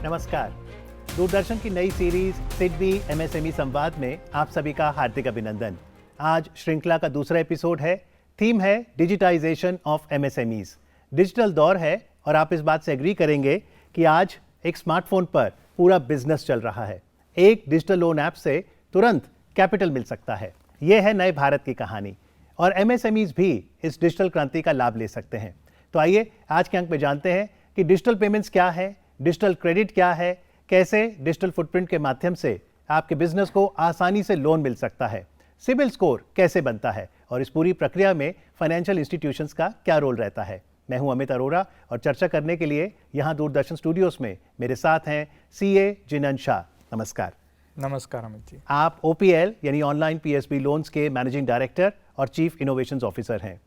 नमस्कार। दूरदर्शन की नई सीरीज सिडबी एमएसएमई संवाद में आप सभी का हार्दिक अभिनंदन। आज श्रृंखला का दूसरा एपिसोड है। थीम है डिजिटाइजेशन ऑफ एमएसएमईज। डिजिटल दौर है और आप इस बात से एग्री करेंगे कि आज एक स्मार्टफोन पर पूरा बिजनेस चल रहा है। एक डिजिटल लोन ऐप से तुरंत कैपिटल मिल सकता है। यह है नए भारत की कहानी और एमएसएमईज भी इस डिजिटल क्रांति का लाभ ले सकते हैं। तो आइए आज के अंक में जानते हैं कि डिजिटल पेमेंट्स क्या है, डिजिटल क्रेडिट क्या है, कैसे डिजिटल फुटप्रिंट के माध्यम से आपके बिजनेस को आसानी से लोन मिल सकता है, सिबिल स्कोर कैसे बनता है और इस पूरी प्रक्रिया में फाइनेंशियल इंस्टीट्यूशंस का क्या रोल रहता है। मैं हूं अमित अरोरा और चर्चा करने के लिए यहां दूरदर्शन स्टूडियोज में मेरे साथ हैं सीए जिनन शाह। नमस्कार। नमस्कार अमित जी। आप ओपीएल यानी ऑनलाइन पीएसबी लोन्स के मैनेजिंग डायरेक्टर और चीफ इनोवेशंस ऑफिसर हैं।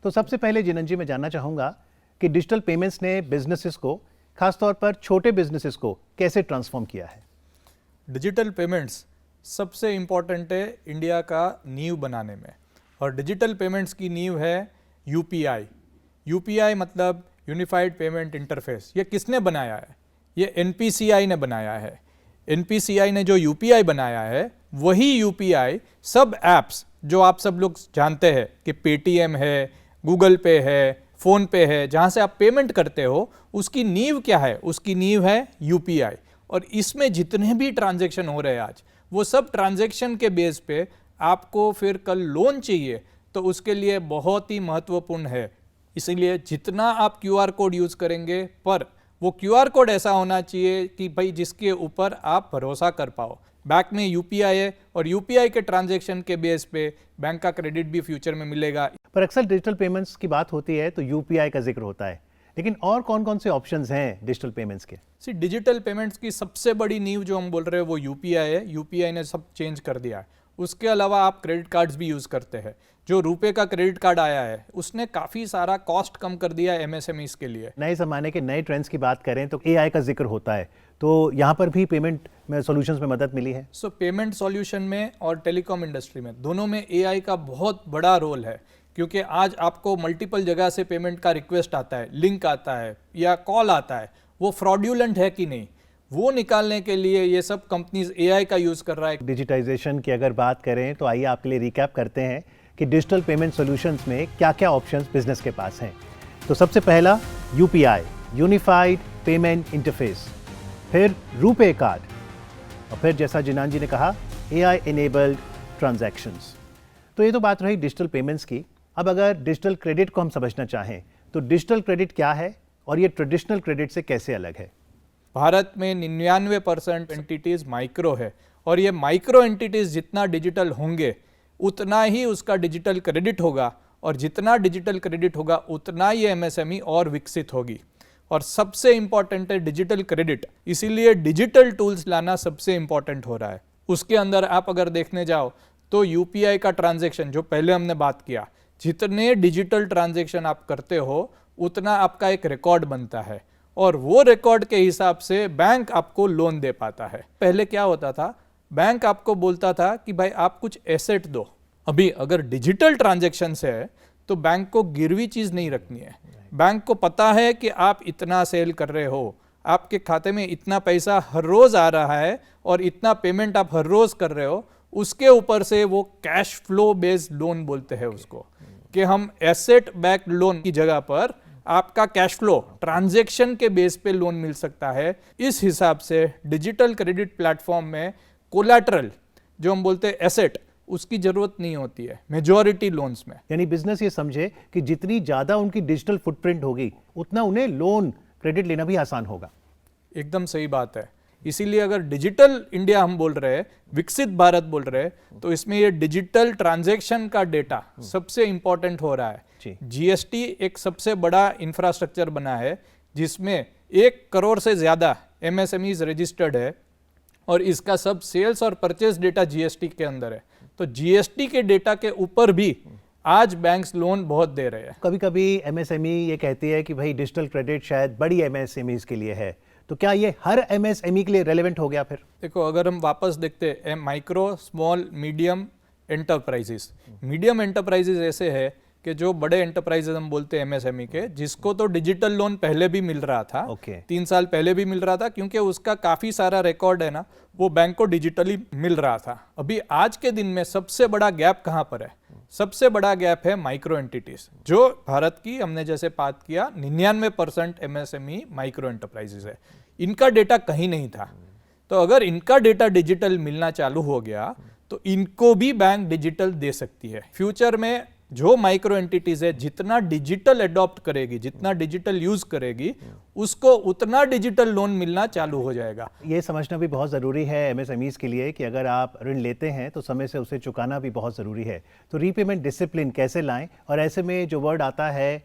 तो सबसे पहले जिनन जी मैं जानना चाहूँगा कि डिजिटल पेमेंट्स ने बिजनेसेस को, खासतौर पर छोटे बिजनेसेस को कैसे ट्रांसफॉर्म किया है? डिजिटल पेमेंट्स सबसे इम्पॉर्टेंट है इंडिया का नींव बनाने में, और डिजिटल पेमेंट्स की नींव है यूपीआई। यूपीआई मतलब यूनिफाइड पेमेंट इंटरफेस। ये किसने बनाया है? ये एनपीसीआई ने बनाया है। एनपीसीआई ने जो यूपीआई बनाया है, वही यूपीआई सब ऐप्स जो आप सब लोग जानते हैं कि पेटीएम है, गूगल पे है, फ़ोन पे है, जहाँ से आप पेमेंट करते हो, उसकी नींव क्या है? उसकी नींव है यूपीआई। और इसमें जितने भी ट्रांजैक्शन हो रहे हैं आज, वो सब ट्रांजैक्शन के बेस पे आपको फिर कल लोन चाहिए तो उसके लिए बहुत ही महत्वपूर्ण है। इसीलिए जितना आप क्यूआर कोड यूज़ करेंगे, पर वो क्यूआर कोड ऐसा होना चाहिए कि भाई जिसके ऊपर आप भरोसा कर पाओ। बैंक में यूपीआई है और यूपीआई के ट्रांजैक्शन के बेस पे बैंक का क्रेडिट भी फ्यूचर में मिलेगा। पर अक्सर डिजिटल पेमेंट्स की बात होती है तो यूपीआई का जिक्र होता है, लेकिन और कौन कौन से ऑप्शंस हैं डिजिटल पेमेंट्स के? डिजिटल पेमेंट्स की सबसे बड़ी नींव जो हम बोल रहे हैं वो यूपीआई है। यूपीआई ने सब चेंज कर दिया है। उसके अलावा आप क्रेडिट कार्ड्स भी यूज़ करते हैं। जो रुपए का क्रेडिट कार्ड आया है, उसने काफ़ी सारा कॉस्ट कम कर दिया है एमएसएमईज के लिए। नए ज़माने के नए ट्रेंड्स की बात करें तो एआई का जिक्र होता है, तो यहाँ पर भी पेमेंट में सॉल्यूशंस में मदद मिली है। पेमेंट सॉल्यूशन में और टेलीकॉम इंडस्ट्री में, दोनों में एआई का बहुत बड़ा रोल है। क्योंकि आज आपको मल्टीपल जगह से पेमेंट का रिक्वेस्ट आता है, लिंक आता है या कॉल आता है, वो फ्रॉड्यूलेंट है कि नहीं, वो निकालने के लिए ये सब कंपनीज एआई का यूज़ कर रहा है। डिजिटाइजेशन की अगर बात करें तो आइए आपके लिए रिकैप करते हैं कि डिजिटल पेमेंट सॉल्यूशंस में क्या क्या ऑप्शंस बिजनेस के पास हैं। तो सबसे पहला यूपीआई, यूनिफाइड पेमेंट इंटरफेस, फिर रुपे कार्ड, और फिर जैसा जिनान जी ने कहा एआई इनेबल्ड ट्रांजैक्शंस। तो ये तो बात रही डिजिटल पेमेंट्स की। अब अगर डिजिटल क्रेडिट को हम समझना चाहें तो डिजिटल क्रेडिट क्या है और ये ट्रेडिशनल क्रेडिट से कैसे अलग है? भारत में 99% एंटिटीज माइक्रो है, और ये माइक्रो एंटिटीज जितना डिजिटल होंगे उतना ही उसका डिजिटल क्रेडिट होगा, और जितना डिजिटल क्रेडिट होगा उतना ही एमएसएमई और विकसित होगी। और सबसे इंपॉर्टेंट है डिजिटल क्रेडिट, इसीलिए डिजिटल टूल्स लाना सबसे इंपॉर्टेंट हो रहा है। उसके अंदर आप अगर देखने जाओ तो यूपीआई का ट्रांजैक्शन जो पहले हमने बात किया, जितने डिजिटल ट्रांजैक्शन आप करते हो उतना आपका एक रिकॉर्ड बनता है, और वो रिकॉर्ड के हिसाब से बैंक आपको लोन दे पाता है। पहले क्या होता था, बैंक आपको बोलता था कि भाई आप कुछ एसेट दो। अभी अगर डिजिटल ट्रांजैक्शन है तो बैंक को गिरवी चीज़ नहीं रखनी है। बैंक को पता है कि आप इतना सेल कर रहे हो, आपके खाते में इतना पैसा हर रोज़ आ रहा है और इतना पेमेंट आप हर रोज़ कर रहे हो। उसके ऊपर से वो कैश फ्लो बेस्ड लोन बोलते हैं उसको, कि हम एसेट बैक्ड लोन की जगह पर आपका कैश फ्लो ट्रांजैक्शन के बेस पे लोन मिल सकता है। इस हिसाब से डिजिटल क्रेडिट प्लेटफॉर्म में कोलैटरल जो हम बोलते हैं एसेट, उसकी जरूरत नहीं होती है मेजॉरिटी लोन्स में। यानी बिजनेस ये समझे कि जितनी ज्यादा उनकी डिजिटल फुटप्रिंट होगी उतना उन्हें लोन क्रेडिट लेना भी आसान होगा। एकदम सही बात है। इसीलिए अगर डिजिटल इंडिया हम बोल रहे हैं, विकसित भारत बोल रहे हैं, तो इसमें ये डिजिटल ट्रांजैक्शन का डेटा सबसे इंपॉर्टेंट हो रहा है। जीएसटी एक सबसे बड़ा इंफ्रास्ट्रक्चर बना है जिसमें 1 करोड़ से ज्यादा एमएसएमईज रजिस्टर्ड है, और इसका सब सेल्स और परचेज डेटा जीएसटी के अंदर है। तो जीएसटी के डेटा के ऊपर भी आज बैंक्स लोन बहुत दे रहे हैं। कभी कभी एमएसएमई ये कहती है कि भाई डिजिटल क्रेडिट शायद बड़ी एमएसएमईज के लिए है, तो क्या ये हर एमएसएमई के लिए रेलेवेंट हो गया? फिर देखो, अगर हम वापस देखते हैं micro, small, medium enterprises. Medium enterprises ऐसे है कि जो बड़े एंटरप्राइजेज हम बोलते हैं एमएसएमई के, जिसको तो डिजिटल लोन पहले भी मिल रहा था, 3 साल पहले भी मिल रहा था, क्योंकि उसका काफी सारा रिकॉर्ड है ना, वो बैंक को डिजिटली मिल रहा था। अभी आज के दिन में सबसे बड़ा गैप कहाँ पर है? सबसे बड़ा गैप है माइक्रो एंटिटीज, जो भारत की, हमने जैसे बात किया, 99% एमएसएमई माइक्रो एंटरप्राइजेज है। इनका डेटा कहीं नहीं था, तो अगर इनका डेटा डिजिटल मिलना चालू हो गया तो इनको भी बैंक डिजिटल दे सकती है। फ्यूचर में जो माइक्रो एंटिटीज है, जितना डिजिटल अडॉप्ट करेगी, जितना डिजिटल यूज करेगी, उसको उतना डिजिटल लोन मिलना चालू हो जाएगा। ये समझना भी बहुत ज़रूरी है एमएसएमईज के लिए कि अगर आप ऋण लेते हैं तो समय से उसे चुकाना भी बहुत ज़रूरी है। तो रीपेमेंट डिसिप्लिन कैसे लाएं, और ऐसे में जो वर्ड आता है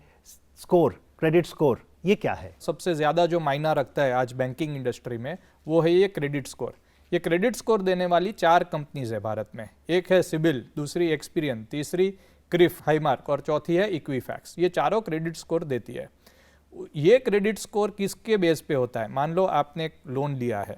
स्कोर, क्रेडिट स्कोर, ये क्या है? सबसे ज्यादा जो मायना रखता है आज बैंकिंग इंडस्ट्री में, वो है ये क्रेडिट स्कोर। ये क्रेडिट स्कोर देने वाली 4 कंपनीज है भारत में। एक है सिबिल, दूसरी एक्सपीरियन, तीसरी क्रिफ हाईमार्क और चौथी है इक्विफैक्स। ये चारों क्रेडिट स्कोर देती है। ये क्रेडिट स्कोर किसके बेस पे होता है? मान लो आपने एक लोन लिया है,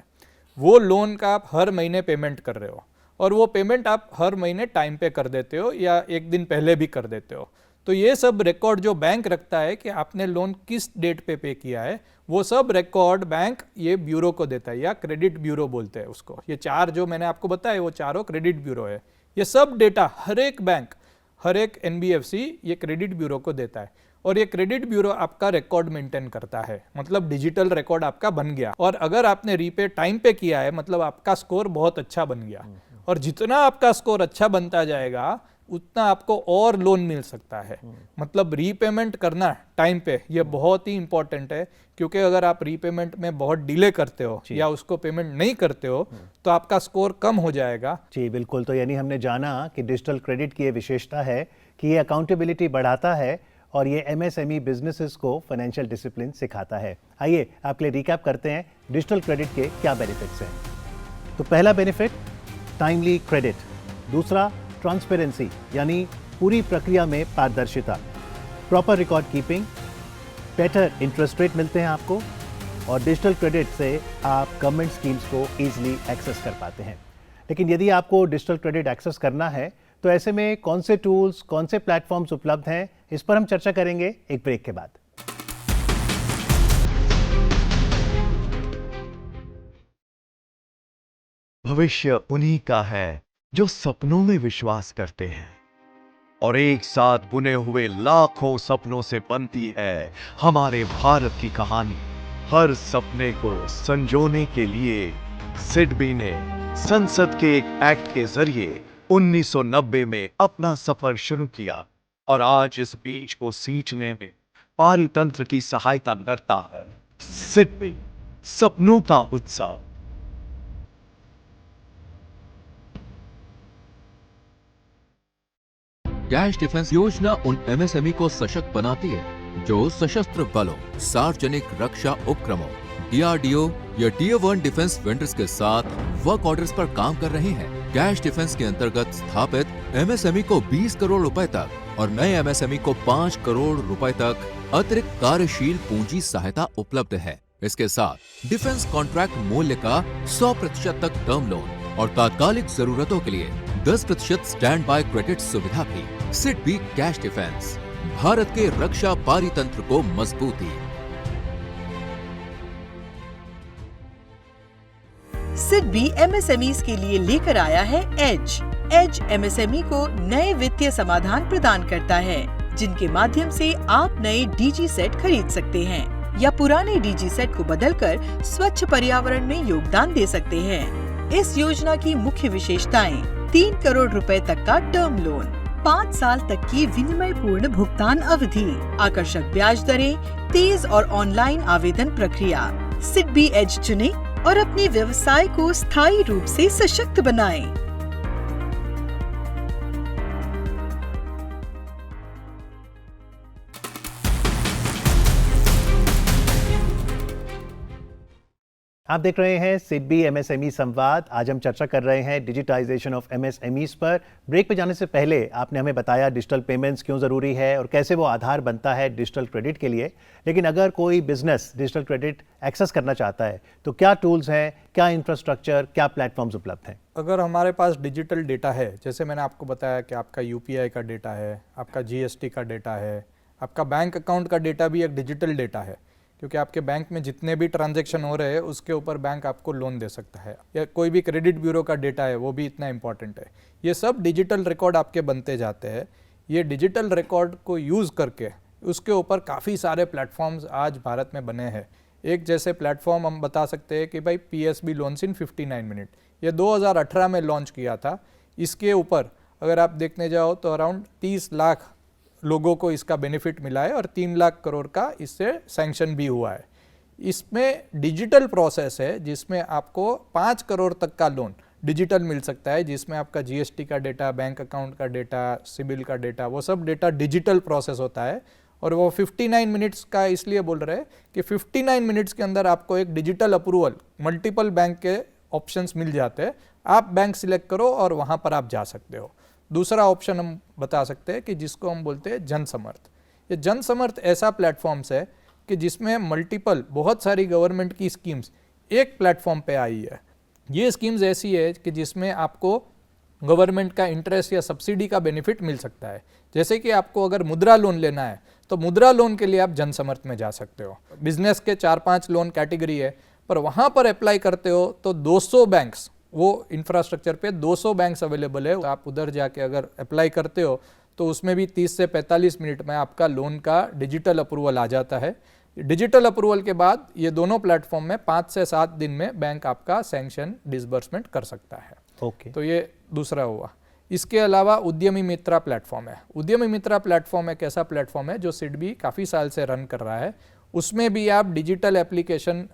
वो लोन का आप हर महीने पेमेंट कर रहे हो, और वो पेमेंट आप हर महीने टाइम पे कर देते हो या एक दिन पहले भी कर देते हो। तो ये सब रिकॉर्ड जो बैंक रखता है कि आपने लोन किस डेट पे किया है, वो सब रिकॉर्ड बैंक ये ब्यूरो को देता है, या क्रेडिट ब्यूरो बोलते हैं उसको। ये 4 जो मैंने आपको बताया, वो चारों क्रेडिट ब्यूरो है। ये सब डेटा हर एक बैंक, हर एक एनबीएफसी ये क्रेडिट ब्यूरो को देता है, और ये क्रेडिट ब्यूरो आपका रिकॉर्ड मेंटेन करता है। मतलब डिजिटल रिकॉर्ड आपका बन गया, और अगर आपने रीपे टाइम पे किया है, मतलब आपका स्कोर बहुत अच्छा बन गया। और जितना आपका स्कोर अच्छा बनता जाएगा, उतना आपको और लोन मिल सकता है। मतलब रीपेमेंट करना टाइम पे, ये बहुत ही इंपॉर्टेंट है, क्योंकि अगर आप रीपेमेंट में बहुत डिले करते हो या उसको पेमेंट नहीं करते हो, तो आपका स्कोर कम हो जाएगा। जी बिल्कुल। तो यानी हमने जाना कि डिजिटल क्रेडिट की ये विशेषता है कि ये अकाउंटेबिलिटी बढ़ाता है और ये एमएसएमई बिजनेसेस को फाइनेंशियल डिसिप्लिन सिखाता है। आइए आपके लिए रिकैप करते हैं डिजिटल क्रेडिट के क्या बेनिफिट्स हैं। तो पहला बेनिफिट टाइमली क्रेडिट, दूसरा ट्रांसपेरेंसी यानी पूरी प्रक्रिया में पारदर्शिता, proper record keeping, better interest rate मिलते हैं आपको, और डिजिटल क्रेडिट से आप गवर्नमेंट स्कीम्स को ईजिली एक्सेस कर पाते हैं। लेकिन यदि आपको डिजिटल क्रेडिट एक्सेस करना है तो ऐसे में कौन से टूल्स, कौन से प्लेटफॉर्म्स उपलब्ध हैं, इस पर हम चर्चा करेंगे एक ब्रेक के बाद। भविष्य उन्हीं का है जो सपनों में विश्वास करते हैं, और एक साथ बुने हुए लाखों सपनों से बनती है हमारे भारत की कहानी। हर सपने को संजोने के लिए सिडबी ने संसद के एक एक्ट के जरिए 1990 में अपना सफर शुरू किया, और आज इस बीज को सींचने में पारितंत्र की सहायता करता है। सिडबी, सपनों का उत्सव। कैश डिफेंस योजना उन एमएसएमई को सशक्त बनाती है जो सशस्त्र बलों, सार्वजनिक रक्षा उपक्रमों, डीआरडीओ या टियर 1 डिफेंस वेंडर्स के साथ वर्क ऑर्डर्स पर काम कर रहे हैं। कैश डिफेंस के अंतर्गत स्थापित एमएसएमई को 20 करोड़ रुपए तक और नए एमएसएमई को 5 करोड़ रुपए तक अतिरिक्त कार्यशील पूंजी सहायता उपलब्ध है। इसके साथ डिफेंस कॉन्ट्रैक्ट मूल्य का 100% तक टर्म लोन और तात्कालिक जरूरतों के लिए 10% स्टैंड बाय क्रेडिट सुविधा भी। सिडबी कैश डिफेंस, भारत के रक्षा पारितंत्र को मजबूती। सिडबी एमएसएमईज के लिए लेकर आया है एज एमएसएमई को नए वित्तीय समाधान प्रदान करता है, जिनके माध्यम से आप नए डीजी सेट खरीद सकते हैं या पुराने डीजी सेट को बदलकर स्वच्छ पर्यावरण में योगदान दे सकते हैं। इस योजना की मुख्य विशेषताएं: 3 करोड़ रुपए तक का टर्म लोन, 5 साल तक की विनिमय पूर्ण भुगतान अवधि, आकर्षक ब्याज दरें, तेज और ऑनलाइन आवेदन प्रक्रिया। सिडबी एज चुनें और अपने व्यवसाय को स्थायी रूप से सशक्त बनाएं। आप देख रहे हैं सिडबी एमएसएमई संवाद। आज हम चर्चा कर रहे हैं डिजिटाइजेशन ऑफ एमएसएमईज पर। ब्रेक पे जाने से पहले आपने हमें बताया डिजिटल पेमेंट्स क्यों ज़रूरी है और कैसे वो आधार बनता है डिजिटल क्रेडिट के लिए। लेकिन अगर कोई बिजनेस डिजिटल क्रेडिट एक्सेस करना चाहता है तो क्या टूल्स हैं, क्या इंफ्रास्ट्रक्चर, क्या प्लेटफॉर्म्स उपलब्ध हैं? अगर हमारे पास डिजिटल डेटा है, जैसे मैंने आपको बताया कि आपका यूपीआई का डेटा है, आपका जीएसटी का डेटा है, आपका बैंक अकाउंट का डेटा भी एक डिजिटल डेटा है, क्योंकि आपके बैंक में जितने भी ट्रांजैक्शन हो रहे हैं उसके ऊपर बैंक आपको लोन दे सकता है, या कोई भी क्रेडिट ब्यूरो का डेटा है वो भी इतना इंपॉर्टेंट है। ये सब डिजिटल रिकॉर्ड आपके बनते जाते हैं। ये डिजिटल रिकॉर्ड को यूज़ करके उसके ऊपर काफ़ी सारे प्लेटफॉर्म्स आज भारत में बने हैं। एक जैसे प्लेटफॉर्म हम बता सकते हैं कि भाई PSB लोन्स इन 59 मिनट, ये 2018 में लॉन्च किया था। इसके ऊपर अगर आप देखने जाओ तो अराउंड 30 लाख लोगों को इसका बेनिफिट मिला है और 3 लाख करोड़ का इससे सैंक्शन भी हुआ है। इसमें डिजिटल प्रोसेस है जिसमें आपको 5 करोड़ तक का लोन डिजिटल मिल सकता है, जिसमें आपका जीएसटी का डेटा, बैंक अकाउंट का डेटा, सिबिल का डेटा, वो सब डेटा डिजिटल प्रोसेस होता है। और वो 59 मिनट्स का इसलिए बोल रहे हैं कि 59 मिनट्स के अंदर आपको एक डिजिटल अप्रूवल मल्टीपल बैंक के ऑप्शंस मिल जाते हैं। आप बैंक सिलेक्ट करो और वहाँ पर आप जा सकते हो। दूसरा ऑप्शन हम बता सकते हैं कि जिसको हम बोलते हैं जनसमर्थ। ये जनसमर्थ ऐसा प्लेटफॉर्म्स है कि जिसमें मल्टीपल बहुत सारी गवर्नमेंट की स्कीम्स एक प्लेटफॉर्म पे आई है। ये स्कीम्स ऐसी है कि जिसमें आपको गवर्नमेंट का इंटरेस्ट या सब्सिडी का बेनिफिट मिल सकता है। जैसे कि आपको अगर मुद्रा लोन लेना है तो मुद्रा लोन के लिए आप जनसमर्थ में जा सकते हो। बिजनेस के 4-5 लोन कैटेगरी है, पर वहाँ पर अप्लाई करते हो तो 200 बैंक्स, वो इंफ्रास्ट्रक्चर पे 200 बैंक्स अवेलेबल है। आप उधर जाके अगर अप्लाई करते हो तो उसमें भी 30 से 45 मिनट में आपका लोन का डिजिटल अप्रूवल आ जाता है। डिजिटल अप्रूवल के बाद ये दोनों प्लेटफॉर्म में 5 से 7 दिन में बैंक आपका सैंक्शन डिसबर्समेंट कर सकता है। ओके। तो ये दूसरा हुआ। इसके अलावा उद्यमी मित्रा प्लेटफॉर्म है। उद्यमी मित्रा प्लेटफॉर्म एक ऐसा प्लेटफॉर्म है जो सिडबी काफ़ी साल से रन कर रहा है। उसमें भी आप डिजिटल एप्लीकेशन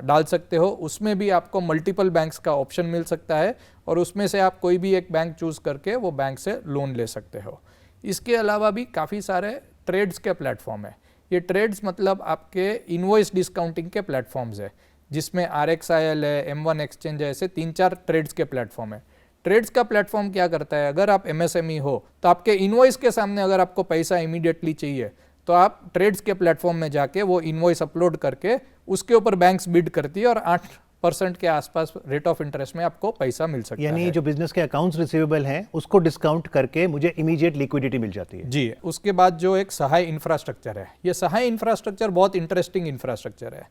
डाल सकते हो, उसमें भी आपको मल्टीपल बैंक्स का ऑप्शन मिल सकता है और उसमें से आप कोई भी एक बैंक चूज़ करके वो बैंक से लोन ले सकते हो। इसके अलावा भी काफ़ी सारे ट्रेड्स के प्लेटफॉर्म है। ये ट्रेड्स मतलब आपके इनवॉइस डिस्काउंटिंग के प्लेटफॉर्म्स है, जिसमें RXIL है, M1 एक्सचेंज है, ऐसे 3-4 ट्रेड्स के प्लेटफॉर्म है। ट्रेड्स का प्लेटफॉर्म क्या करता है, अगर आप MSME हो तो आपके इनवॉइस के सामने अगर आपको पैसा इमीडिएटली चाहिए तो आप ट्रेड्स के प्लेटफॉर्म में जाके वो इनवॉइस अपलोड करके उसके ऊपर बैंक्स बिड करती है और 8% के आसपास रेट ऑफ इंटरेस्ट में आपको पैसा मिल सकता है। यानी जो बिजनेस के अकाउंट्स रिसीवेबल हैं उसको डिस्काउंट करके मुझे इमीडिएट लिक्विडिटी मिल जाती है। जी। उसके बाद जो एक सहाय इंफ्रास्ट्रक्चर है, ये सहाय इंफ्रास्ट्रक्चर बहुत इंटरेस्टिंग इंफ्रास्ट्रक्चर है।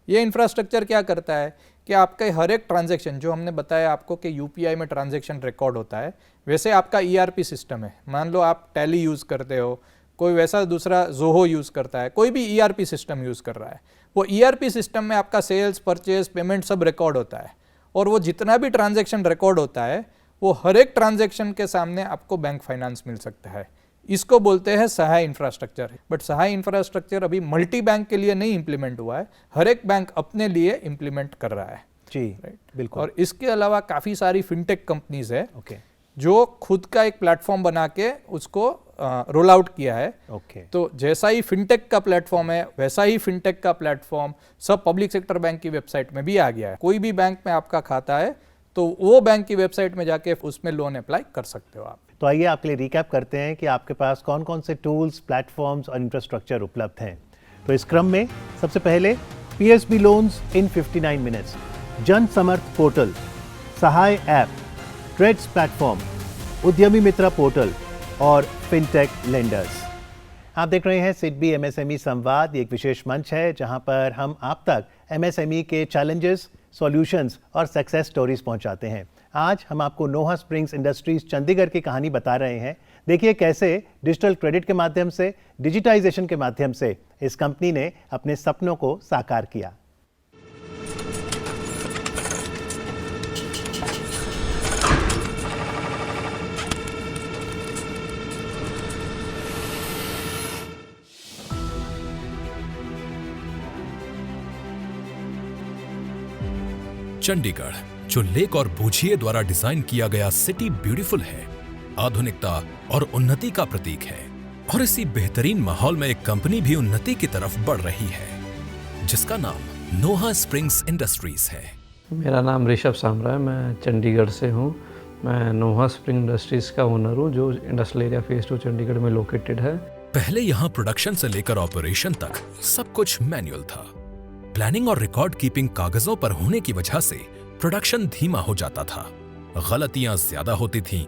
ये इंफ्रास्ट्रक्चर क्या करता है कि आपके हर एक ट्रांजैक्शन, जो हमने बताया आपको कि यूपीआई में ट्रांजैक्शन रिकॉर्ड होता है, वैसे आपका ERP सिस्टम है। मान लो आप टैली यूज़ करते हो, कोई वैसा दूसरा जोहो यूज़ करता है, कोई भी ERP सिस्टम यूज़ कर रहा है, वो ERP सिस्टम में आपका सेल्स, परचेज, पेमेंट सब रिकॉर्ड होता है। और वो जितना भी ट्रांजैक्शन रिकॉर्ड होता है वो हर एक ट्रांजैक्शन के सामने आपको बैंक फाइनेंस मिल सकता है। इसको बोलते हैं सहाय इंफ्रास्ट्रक्चर। बट सहाय इंफ्रास्ट्रक्चर अभी मल्टी बैंक के लिए नहीं इंप्लीमेंट हुआ है, हर एक बैंक अपने लिए इंप्लीमेंट कर रहा है। जी, बिल्कुल। और इसके अलावा काफ़ी सारी फिनटेक कंपनीज है ओके, जो खुद का एक प्लेटफॉर्म बना के उसको रोल आउट किया है। ओके। तो जैसा ही फिनटेक का प्लेटफॉर्म है वैसा ही फिनटेक का प्लेटफॉर्म सब पब्लिक सेक्टर बैंक की वेबसाइट में भी आ गया है। कोई भी बैंक में आपका खाता है तो वो बैंक की वेबसाइट में जाके उसमें लोन अप्लाई कर सकते हो आप। तो आइए आपके लिए रिकैप करते हैं कि आपके पास कौन कौन से टूल्स, प्लेटफॉर्म्स और इंफ्रास्ट्रक्चर उपलब्ध हैं। तो इस क्रम में सबसे पहले PSB लोन्स इन 59 मिनट्स, जन समर्थ पोर्टल, सहाय ऐप, ट्रेड्स प्लेटफॉर्म, उद्यमी मित्रा पोर्टल और फिनटेक लेंडर्स। आप देख रहे हैं सिडबी MSME संवाद। ये एक विशेष मंच है जहां पर हम आप तक MSME के चैलेंजेस, सॉल्यूशंस और सक्सेस स्टोरीज पहुंचाते हैं। आज हम आपको नोहा स्प्रिंग्स इंडस्ट्रीज चंडीगढ़ की कहानी बता रहे हैं। देखिए कैसे डिजिटल क्रेडिट के माध्यम से, डिजिटाइजेशन के माध्यम से इस कंपनी ने अपने सपनों को साकार किया। चंडीगढ़, जो ले और बूझिए द्वारा डिजाइन किया गया सिटी ब्यूटीफुल है, आधुनिकता और उन्नति का प्रतीक है। और इसी बेहतरीन माहौल में एक कंपनी भी उन्नति की तरफ बढ़ रही है जिसका नाम नोहा स्प्रिंग्स इंडस्ट्रीज है। मेरा नाम ऋषभ सामरा है, मैं चंडीगढ़ से हूँ। मैं नोहा स्प्रिंग इंडस्ट्रीज़ का ओनर हूँ जो इंडस्ट्रियल एरिया फेज 2 चंडीगढ़ में लोकेटेड है। पहले यहाँ प्रोडक्शन से लेकर ऑपरेशन तक सब कुछ मैनुअल था। प्लानिंग और रिकॉर्ड कीपिंग कागजों पर होने की वजह से प्रोडक्शन धीमा हो जाता था, गलतियां ज्यादा होती थीं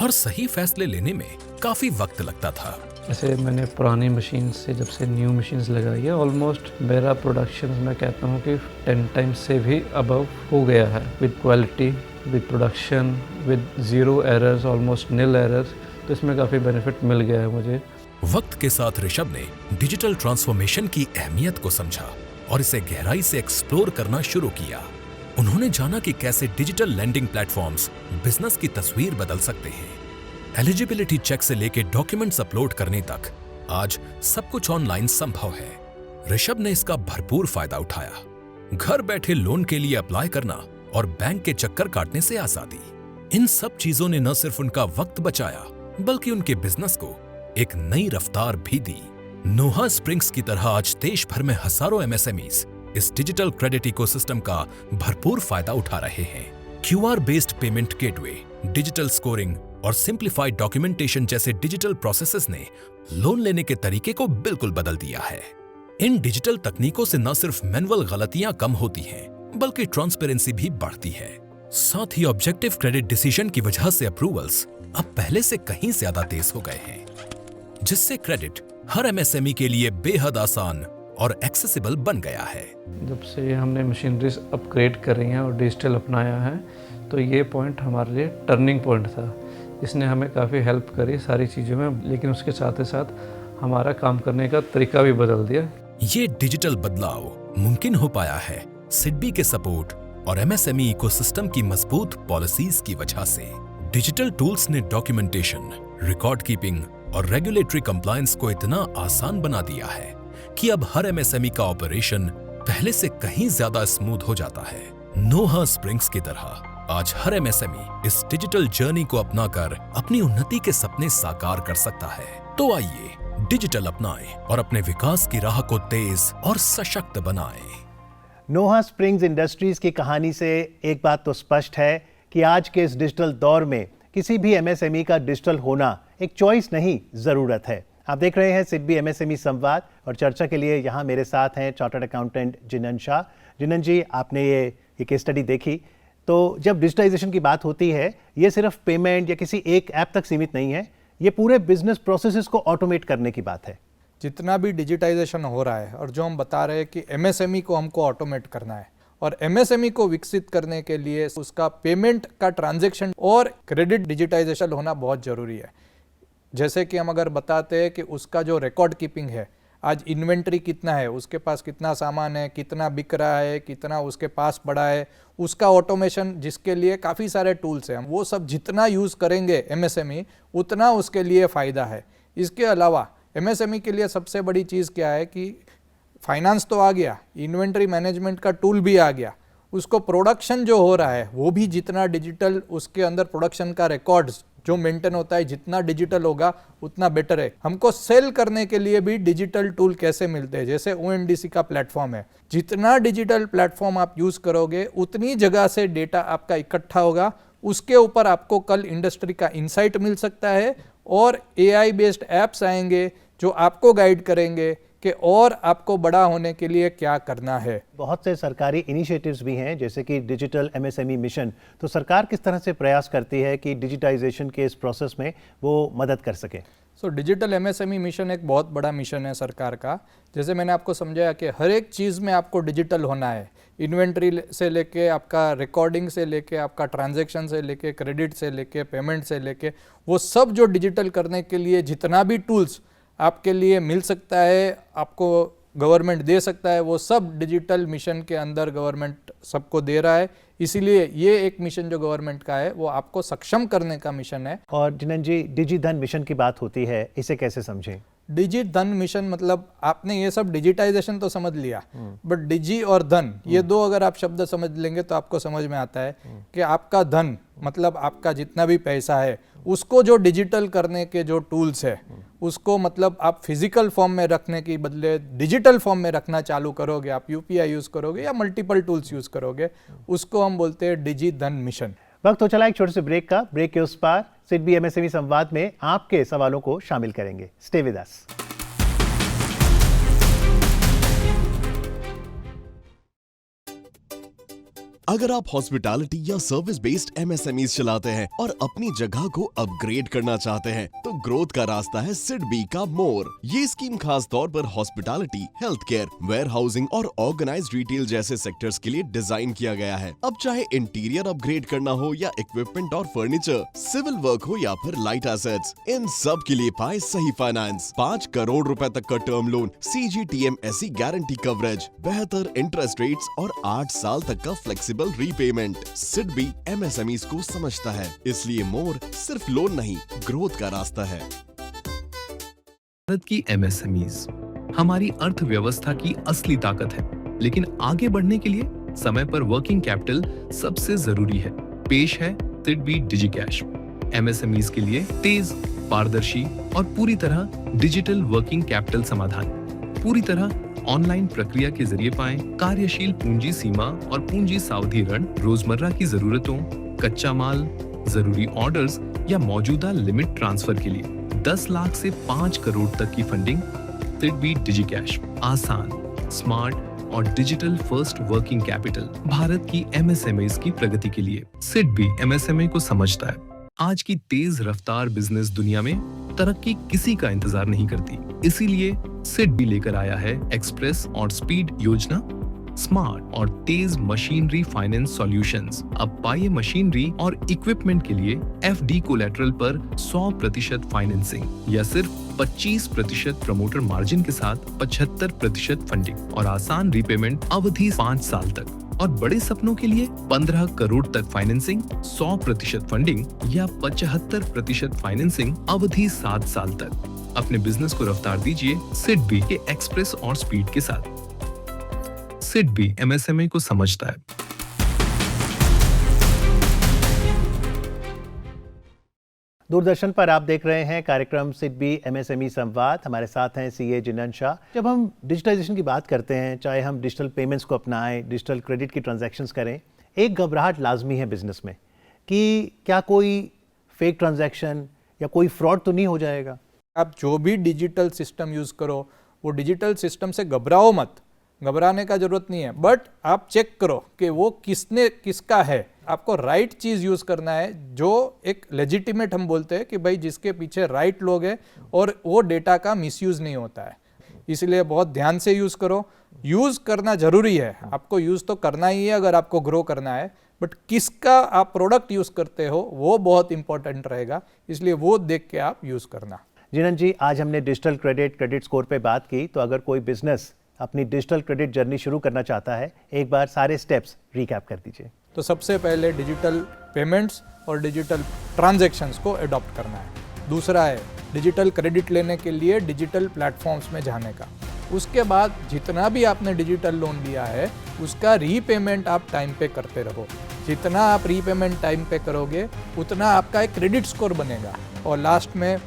और सही फैसले लेने में काफी वक्त लगता था। जैसे मैंने पुरानी मशीन से जब से न्यू मशीन्स लगाई है, ऑलमोस्ट मेरा प्रोडक्शन मैं कहता हूँ कि 10 टाइम्स से भी अबव हो गया है, with quality, with production, with zero errors, almost nil errors. तो इसमें काफ़ी बेनिफिट मिल गया है मुझे। वक्त के साथ ऋषभ ने डिजिटल ट्रांसफॉर्मेशन की अहमियत को समझा और इसे गहराई से एक्सप्लोर करना शुरू किया। उन्होंने जाना कि कैसे डिजिटल लैंडिंग प्लेटफॉर्म्स बिजनेस की तस्वीर बदल सकते हैं। एलिजिबिलिटी चेक से लेकर डॉक्यूमेंट्स अपलोड करने तक आज सब कुछ ऑनलाइन संभव है। ऋषभ ने इसका भरपूर फायदा उठाया। घर बैठे लोन के लिए अप्लाई करना और बैंक के चक्कर काटने से आजादी। इन सब चीजों ने न सिर्फ उनका वक्त बचाया बल्कि उनके बिजनेस को एक नई रफ्तार भी दी। नोहा स्प्रिंग्स की तरह आज देश भर में हजारों एमएसएमईज इस डिजिटल क्रेडिट इकोसिस्टम का भरपूर फायदा उठा रहे हैं। QR based payment gateway, digital scoring और सिंप्लीफाइड डॉक्यूमेंटेशन जैसे डिजिटल प्रोसेसेस ने लोन लेने के तरीके को बिल्कुल बदल दिया है। इन डिजिटल तकनीकों से न सिर्फ मैनुअल गलतियां कम होती हैं बल्कि ट्रांसपेरेंसी भी बढ़ती है। साथ ही ऑब्जेक्टिव क्रेडिट डिसीजन की वजह से अप्रूवल्स अब पहले से कहीं ज्यादा तेज हो गए हैं, जिससे क्रेडिट हर एमएसएमई के लिए बेहद आसान और एक्सेसिबल बन गया है। जब से हमने मशीनरीज अपग्रेड करी हैं और डिजिटल अपनाया है, तो ये पॉइंट हमारे लिए टर्निंग पॉइंट था। इसने हमें काफ़ी हेल्प करी सारी चीज़ों में, लेकिन उसके साथ ही साथ हमारा काम करने का तरीका भी बदल दिया। ये डिजिटल बदलाव मुमकिन हो पाया है सिडबी के सपोर्ट और एमएसएमई इकोसिस्टम की मजबूत पॉलिसीज की वजह से। डिजिटल टूल्स ने डॉक्यूमेंटेशन, रिकॉर्ड कीपिंग और रेगुलेटरी कंप्लायंस को इतना आसान बना दिया है कि अब हर एमएसएमई का ऑपरेशन पहले से कहीं ज्यादा स्मूथ हो जाता है। नोहा स्प्रिंग्स की तरह आज हर एमएसएमई इस डिजिटल जर्नी को अपनाकर अपनी उन्नति के सपने साकार कर सकता है। तो आइए डिजिटल अपनाएं और अपने विकास की राह को तेज और सशक्त बनाएं। नोहा स्प्रिंग्स इंडस्ट्रीज की कहानी से एक बात तो स्पष्ट है कि आज के इस डिजिटल दौर में किसी भी एमएसएमई का डिजिटल होना एक चॉइस नहीं, ज़रूरत है। आप देख रहे हैं सिडबी एमएसएमई संवाद और चर्चा के लिए यहाँ मेरे साथ हैं चार्टर्ड अकाउंटेंट जिनन शाह। जिनन जी, आपने ये केस स्टडी देखी, तो जब डिजिटाइजेशन की बात होती है, ये सिर्फ पेमेंट या किसी एक ऐप तक सीमित नहीं है, ये पूरे बिजनेस प्रोसेसेस को ऑटोमेट करने की बात है। जितना भी डिजिटाइजेशन हो रहा है और जो हम बता रहे हैं कि एमएसएमई को हमको ऑटोमेट करना है, और एमएसएमई को विकसित करने के लिए उसका पेमेंट का ट्रांजैक्शन और क्रेडिट डिजिटाइजेशन होना बहुत ज़रूरी है। जैसे कि हम अगर बताते हैं कि उसका जो रिकॉर्ड कीपिंग है, आज इन्वेंट्री कितना है, उसके पास कितना सामान है, कितना बिक रहा है, कितना उसके पास पड़ा है, उसका ऑटोमेशन जिसके लिए काफ़ी सारे टूल्स हैं, वो सब जितना यूज़ करेंगे एमएसएमई उतना उसके लिए फ़ायदा है। इसके अलावा एमएसएमई के लिए सबसे बड़ी चीज़ क्या है कि फाइनेंस तो आ गया, इन्वेंट्री मैनेजमेंट का टूल भी आ गया, उसको प्रोडक्शन जो हो रहा है वो भी जितना डिजिटल, उसके अंदर प्रोडक्शन का रिकॉर्ड्स जो मेंटेन होता है जितना डिजिटल होगा उतना बेटर है। हमको सेल करने के लिए भी डिजिटल टूल कैसे मिलते हैं, जैसे ओएनडीसी का प्लेटफॉर्म है, जितना डिजिटल प्लेटफॉर्म आप यूज़ करोगे उतनी जगह से डेटा आपका इकट्ठा होगा, उसके ऊपर आपको कल इंडस्ट्री का इंसाइट मिल सकता है और एआई बेस्ड ऐप्स आएंगे जो आपको गाइड करेंगे कि और आपको बड़ा होने के लिए क्या करना है। बहुत से सरकारी इनिशिएटिव्स भी हैं जैसे कि डिजिटल एमएसएमई मिशन, तो सरकार किस तरह से प्रयास करती है कि डिजिटाइजेशन के इस प्रोसेस में वो मदद कर सके? डिजिटल एमएसएमई मिशन एक बहुत बड़ा मिशन है सरकार का। जैसे मैंने आपको समझाया कि हर एक चीज़ में आपको डिजिटल होना है, इन्वेंट्री से लेके आपका रिकॉर्डिंग से लेके आपका ट्रांजैक्शन से लेके क्रेडिट से लेके पेमेंट से लेके वो सब जो डिजिटल करने के लिए जितना भी टूल्स आपके लिए मिल सकता है, आपको गवर्नमेंट दे सकता है, वो सब डिजिटल मिशन के अंदर गवर्नमेंट सबको दे रहा है। इसीलिए ये एक मिशन जो गवर्नमेंट का है वो आपको सक्षम करने का मिशन है। और जिनन जी, डिजिधन मिशन की बात होती है, इसे कैसे समझें? डिजिट धन मिशन मतलब आपने ये सब डिजिटाइजेशन तो समझ लिया, बट डिजी और धन ये दो अगर आप शब्द समझ लेंगे तो आपको समझ में आता है कि आपका धन मतलब आपका जितना भी पैसा है उसको जो डिजिटल करने के जो टूल्स है उसको मतलब आप फिजिकल फॉर्म में रखने की बदले डिजिटल फॉर्म में रखना चालू करोगे, आप यूपीआई यूज करोगे या मल्टीपल टूल्स यूज करोगे, उसको हम बोलते हैं डिजी धन मिशन। वक्त हो चला एक छोटे से ब्रेक का। ब्रेक के उस पार सिडबी एमएसएमई संवाद में आपके सवालों को शामिल करेंगे। Stay with us. अगर आप हॉस्पिटैलिटी या सर्विस बेस्ड एमएसएमईज चलाते हैं और अपनी जगह को अपग्रेड करना चाहते हैं तो ग्रोथ का रास्ता है सिडबी का मोर। ये स्कीम खास तौर पर hospitality, health care, warehousing और ऑर्गेनाइज्ड रिटेल जैसे सेक्टर्स के लिए डिजाइन किया गया है। अब चाहे इंटीरियर अपग्रेड करना हो या इक्विपमेंट और फर्नीचर, सिविल वर्क हो या फिर लाइट एसेट्स, इन सब के लिए पाए सही फाइनेंस। 5 करोड़ रुपए तक का term loan, CGTMSE guarantee coverage, बेहतर इंटरेस्ट रेट्स और 8 साल तक का फ्लेक्सिबल रीपेमेंट। सिडबी एमएसएमईज को समझता है, इसलिए मोर सिर्फ लोन नहीं, ग्रोथ का रास्ता है। भारत की एमएसएमईज हमारी अर्थव्यवस्था की असली ताकत है, लेकिन आगे बढ़ने के लिए समय पर वर्किंग कैपिटल सबसे जरूरी है। पेश है सिडबी डिजिकैश, एमएसएमईज के लिए तेज, पारदर्शी और पूरी तरह डिजिटल वर्किंग कैपिटल समाधान। पूरी तरह ऑनलाइन प्रक्रिया के जरिए पाएं कार्यशील पूंजी सीमा और पूंजी सावधि ऋण, रोजमर्रा की जरूरतों, कच्चा माल, जरूरी ऑर्डर्स या मौजूदा लिमिट ट्रांसफर के लिए 10 लाख से 5 करोड़ तक की फंडिंग। सिडबी डिजिकैश, आसान, स्मार्ट और digital first working capital Bharat की एमएसएमईज की प्रगति के लिए। सिडबी एमएसएमई को समझता है। आज की तेज रफ्तार बिजनेस दुनिया में तरक्की किसी का इंतजार नहीं करती, इसीलिए सिडबी लेकर आया है एक्सप्रेस और स्पीड योजना, स्मार्ट और तेज मशीनरी फाइनेंस सॉल्यूशंस। अब पाइए मशीनरी और इक्विपमेंट के लिए FD कोलैटरल पर 100% फाइनेंसिंग या सिर्फ 25% प्रमोटर मार्जिन के साथ 75% फंडिंग और आसान रीपेमेंट अवधि 5 साल तक। और बड़े सपनों के लिए 15 करोड़ तक फाइनेंसिंग, 100% फंडिंग या 75% फाइनेंसिंग अवधि 7 साल तक। अपने बिजनेस को रफ्तार दीजिए सिडबी के एक्सप्रेस और स्पीड के साथ। सिडबी एमएसएमई को समझता है। दूरदर्शन पर आप देख रहे हैं कार्यक्रम सिडबी एमएसएमई संवाद। हमारे साथ हैं CA जिनन शाह। जब हम डिजिटाइजेशन की बात करते हैं, चाहे हम डिजिटल पेमेंट्स को अपनाएं, डिजिटल क्रेडिट की ट्रांजैक्शंस करें, एक घबराहट लाजमी है बिजनेस में कि क्या कोई फेक ट्रांजैक्शन या कोई फ्रॉड तो नहीं हो जाएगा। आप जो भी डिजिटल सिस्टम यूज़ करो वो डिजिटल सिस्टम से घबराओ मत, घबराने का जरूरत नहीं है, बट आप चेक करो कि वो किसका है। आपको राइट चीज़ यूज़ करना है, जो एक लेजिटिमेट हम बोलते हैं कि भाई जिसके पीछे राइट लोग हैं और वो डेटा का मिसयूज़ नहीं होता है। इसलिए बहुत ध्यान से यूज़ करो। यूज़ करना ज़रूरी है, आपको यूज़ तो करना ही है अगर आपको ग्रो करना है, बट किसका आप प्रोडक्ट यूज़ करते हो वो बहुत इंपॉर्टेंट रहेगा, इसलिए वो देख के आप यूज़ करना। जिनन जी, आज हमने डिजिटल क्रेडिट स्कोर पे बात की, तो अगर कोई बिजनेस अपनी डिजिटल क्रेडिट जर्नी शुरू करना चाहता है, एक बार सारे स्टेप्स रिकैप कर दीजिए। तो सबसे पहले डिजिटल पेमेंट्स और डिजिटल ट्रांजैक्शंस को अडॉप्ट करना है। दूसरा है डिजिटल क्रेडिट लेने के लिए डिजिटल प्लेटफॉर्म्स में जाने का। उसके बाद जितना भी आपने डिजिटल लोन लिया है उसका रीपेमेंट आप टाइम पे करते रहो। जितना आप रीपेमेंट टाइम पे करोगे उतना आपका एक क्रेडिट स्कोर बनेगा। और लास्ट में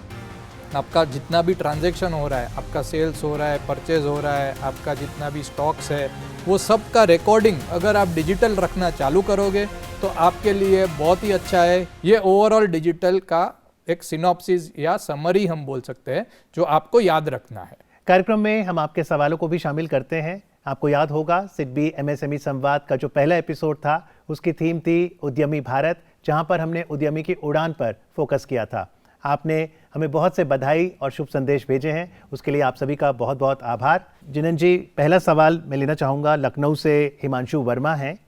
आपका जितना भी ट्रांजैक्शन हो रहा है, आपका सेल्स हो रहा है, परचेज हो रहा है, आपका जितना भी स्टॉक्स है, वो सब का रिकॉर्डिंग अगर आप डिजिटल रखना चालू करोगे तो आपके लिए बहुत ही अच्छा है। ये ओवरऑल डिजिटल का एक सिनॉप्सिस या समरी हम बोल सकते हैं जो आपको याद रखना है। कार्यक्रम में हम आपके सवालों को भी शामिल करते हैं। आपको याद होगा सिडबी एमएसएमई संवाद का जो पहला एपिसोड था उसकी थीम थी उद्यमी भारत, जहां पर हमने उद्यमी की उड़ान पर फोकस किया था। आपने हमें बहुत से बधाई और शुभ संदेश भेजे हैं, उसके लिए आप सभी का बहुत बहुत आभार। जिनन जी, पहला सवाल मैं लेना चाहूँगा, लखनऊ से हिमांशु वर्मा हैं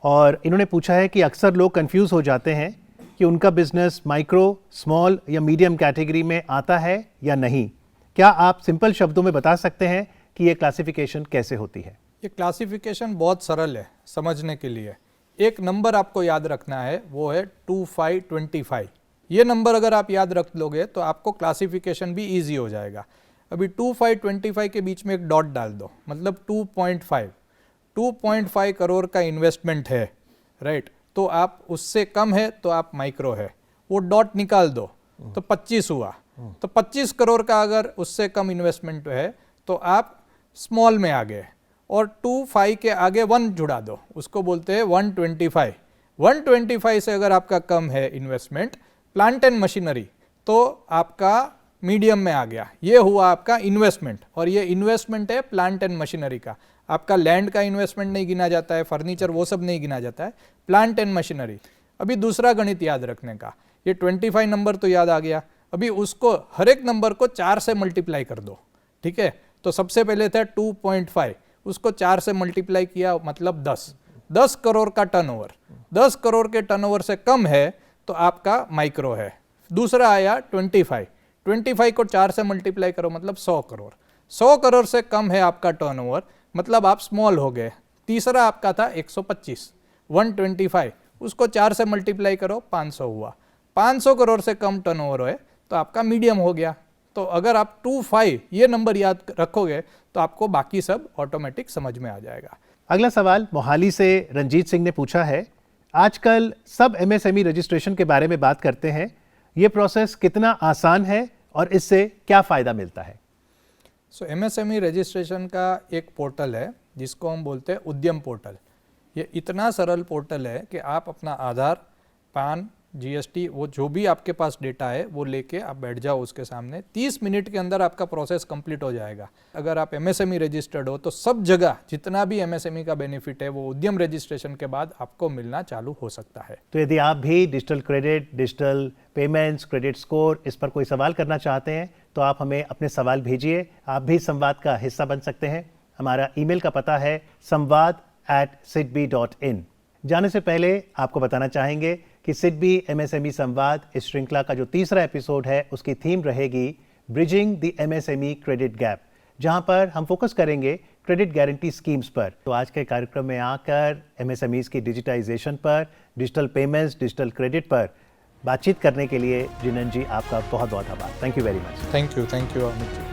और इन्होंने पूछा है कि अक्सर लोग कंफ्यूज हो जाते हैं कि उनका बिजनेस माइक्रो, स्मॉल या मीडियम कैटेगरी में आता है या नहीं। क्या आप सिंपल शब्दों में बता सकते हैं कि ये क्लासिफिकेशन कैसे होती है? ये क्लासिफिकेशन बहुत सरल है समझने के लिए। एक नंबर आपको याद रखना है, वो है 2525। ये नंबर अगर आप याद रख लोगे तो आपको क्लासिफिकेशन भी ईजी हो जाएगा। अभी 2525 के बीच में एक डॉट डाल दो, मतलब 2.5 करोड़ का इन्वेस्टमेंट है, राइट। तो आप उससे कम है तो आप माइक्रो है, वो डॉट निकाल दो तो 25 हुआ। तो 25 करोड़ का अगर उससे कम इन्वेस्टमेंट है तो आप स्मॉल में आ गए, और 25 के आगे 1 जुड़ा दो, उसको बोलते हैं 125। 125 से अगर आपका कम है इन्वेस्टमेंट प्लांट एंड मशीनरी तो आपका मीडियम में आ गया। ये हुआ आपका इन्वेस्टमेंट, और ये इन्वेस्टमेंट है प्लांट एंड मशीनरी का। आपका लैंड का इन्वेस्टमेंट नहीं गिना जाता है, फर्नीचर वो सब नहीं गिना जाता है, प्लांट एंड मशीनरी। अभी दूसरा गणित याद रखने का, ये 25 नंबर तो याद आ गया। अभी उसको हर एक नंबर को 4 से मल्टीप्लाई कर दो, ठीक है। तो सबसे पहले था 2.5, उसको 4 से मल्टीप्लाई किया, मतलब 10 करोड़ का टर्नओवर। 10 करोड़ के टर्नओवर से कम है तो आपका माइक्रो है। दूसरा आया 25 को 4 से मल्टीप्लाई करो, मतलब 100 करोड़। 100 करोड़ से कम है आपका टर्नओवर, मतलब आप स्मॉल हो गए। तीसरा आपका था 125, 125, उसको 4 से मल्टीप्लाई करो, 500 हुआ। 500 करोड़ से कम टर्नओवर है तो आपका मीडियम हो गया। तो अगर आप 25 ये नंबर याद रखोगे तो आपको बाकी सब ऑटोमेटिक समझ में आ जाएगा। अगला सवाल मोहाली से रंजीत सिंह ने पूछा है, आजकल सब एमएसएमई रजिस्ट्रेशन के बारे में बात करते हैं, ये प्रोसेस कितना आसान है और इससे क्या फ़ायदा मिलता है? सो एमएसएमई रजिस्ट्रेशन का एक पोर्टल है जिसको हम बोलते हैं उद्यम पोर्टल। ये इतना सरल पोर्टल है कि आप अपना आधार, पान, जीएसटी, वो जो भी आपके पास डेटा है वो लेके आप बैठ जाओ उसके सामने, 30 मिनट के अंदर आपका प्रोसेस कंप्लीट हो जाएगा। अगर आप एमएसएमई रजिस्टर्ड हो तो सब जगह जितना भी एमएसएमई का बेनिफिट है वो उद्यम रजिस्ट्रेशन के बाद आपको मिलना चालू हो सकता है। तो यदि आप भी digital credit, digital payments, credit score, इस पर कोई सवाल करना चाहते हैं तो आप हमें अपने सवाल भेजिए। आप भी संवाद का हिस्सा बन सकते हैं। हमारा ईमेल का पता है samvad@sidbi.in। जाने से पहले आपको बताना चाहेंगे कि सिडबी एमएसएमई संवाद इस श्रृंखला का जो तीसरा एपिसोड है उसकी थीम रहेगी bridging the MSME credit gap, जहां पर हम फोकस करेंगे क्रेडिट गारंटी स्कीम्स पर। तो आज के कार्यक्रम में आकर एमएसएमईज की डिजिटाइजेशन पर, डिजिटल पेमेंट्स, डिजिटल क्रेडिट पर बातचीत करने के लिए जिनन जी आपका बहुत बहुत आभार। Thank you very much. Thank you Amit ji.